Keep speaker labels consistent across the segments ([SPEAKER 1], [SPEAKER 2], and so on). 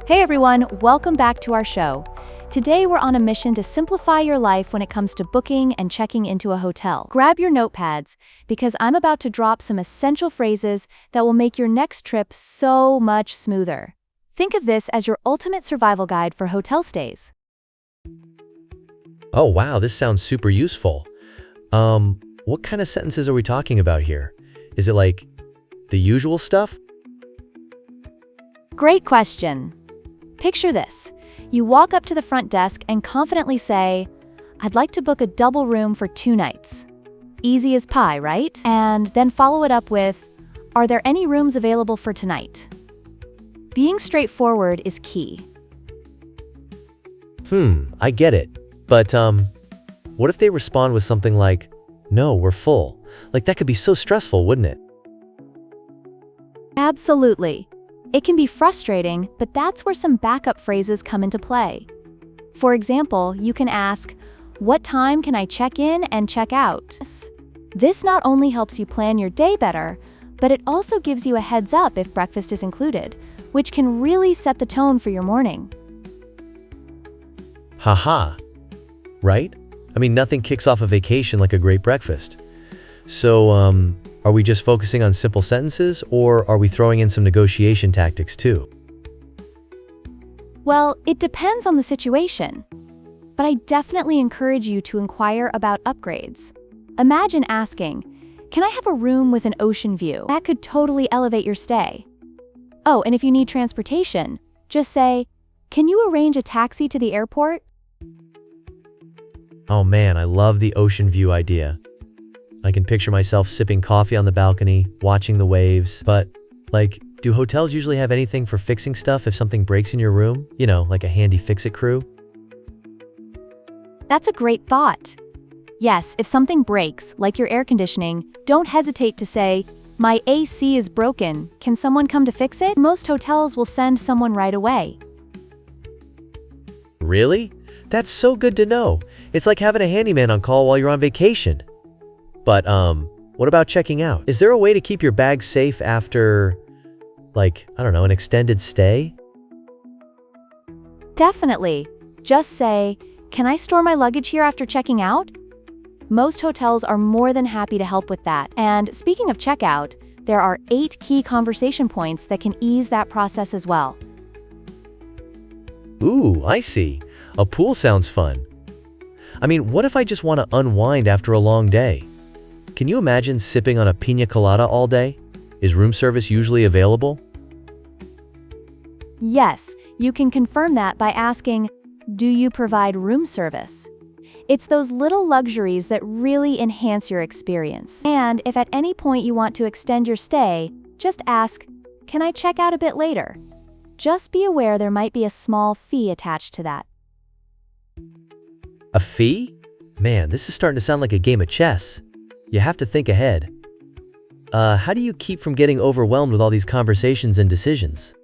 [SPEAKER 1] Hey everyone, welcome back to our show. Today we're on a mission to simplify your life when it comes to booking and checking into a hotel. Grab your notepads, because I'm about to drop some essential phrases that will make your next trip so much smoother. Think of this as your ultimate survival guide for hotel stays.
[SPEAKER 2] Oh wow, this sounds super useful. What kind of sentences are we talking about here? Is it like the usual stuff?
[SPEAKER 1] Great question. Picture this. You walk up to the front desk and confidently say, "I'd like to book a double room for 2 nights." Easy as pie, right? And then follow it up with, "Are there any rooms available for tonight?" Being straightforward is key.
[SPEAKER 2] I get it. But, what if they respond with something like, "No, we're full"? Like, that could be so stressful, wouldn't it?
[SPEAKER 1] Absolutely. It can be frustrating, but that's where some backup phrases come into play. For example, you can ask, "What time can I check in and check out?" This not only helps you plan your day better, but it also gives you a heads up if breakfast is included, which can really set the tone for your morning.
[SPEAKER 2] Haha. Right? I mean, nothing kicks off a vacation like a great breakfast. So, are we just focusing on simple sentences, or are we throwing in some negotiation tactics too?
[SPEAKER 1] Well, it depends on the situation. But I definitely encourage you to inquire about upgrades. Imagine asking, "Can I have a room with an ocean view?" That could totally elevate your stay. Oh, and if you need transportation, just say, "Can you arrange a taxi to the airport?"
[SPEAKER 2] Oh man, I love the ocean view idea. I can picture myself sipping coffee on the balcony, watching the waves. But, do hotels usually have anything for fixing stuff if something breaks in your room? You know, like a handy fix-it crew?
[SPEAKER 1] That's a great thought. Yes, if something breaks, like your air conditioning, don't hesitate to say, "My AC is broken. Can someone come to fix it?" Most hotels will send someone right away.
[SPEAKER 2] Really? That's so good to know. It's like having a handyman on call while you're on vacation. But, what about checking out? Is there a way to keep your bag safe after, an extended stay?
[SPEAKER 1] Definitely. Just say, "Can I store my luggage here after checking out?" Most hotels are more than happy to help with that. And speaking of checkout, there are 8 key conversation points that can ease that process as well.
[SPEAKER 2] Ooh, I see. A pool sounds fun. I mean, what if I just want to unwind after a long day? Can you imagine sipping on a piña colada all day? Is room service usually available?
[SPEAKER 1] Yes, you can confirm that by asking, "Do you provide room service?" It's those little luxuries that really enhance your experience. And if at any point you want to extend your stay, just ask, "Can I check out a bit later?" Just be aware there might be a small fee attached to that.
[SPEAKER 2] A fee? Man, this is starting to sound like a game of chess. You have to think ahead. How do you keep from getting overwhelmed with all these conversations and decisions?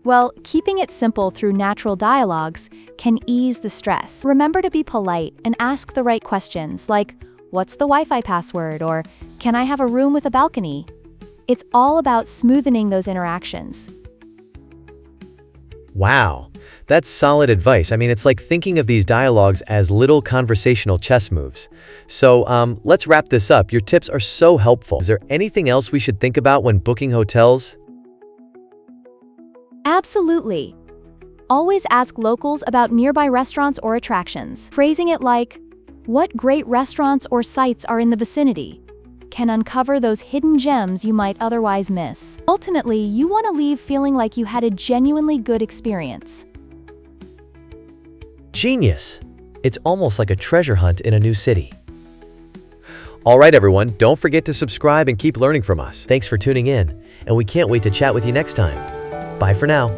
[SPEAKER 1] Well, keeping it simple through natural dialogues can ease the stress. Remember to be polite and ask the right questions like, "What's the Wi-Fi password?" or "Can I have a room with a balcony?" It's all about smoothing those interactions.
[SPEAKER 2] Wow, that's solid advice. I mean, it's like thinking of these dialogues as little conversational chess moves. So, let's wrap this up. Your tips are so helpful. Is there anything else we should think about when booking hotels?
[SPEAKER 1] Absolutely. Always ask locals about nearby restaurants or attractions. Phrasing it like, "What great restaurants or sites are in the vicinity?" can uncover those hidden gems you might otherwise miss. Ultimately, you want to leave feeling like you had a genuinely good experience.
[SPEAKER 2] Genius! It's almost like a treasure hunt in a new city. All right, everyone, don't forget to subscribe and keep learning from us. Thanks for tuning in, and we can't wait to chat with you next time. Bye for now.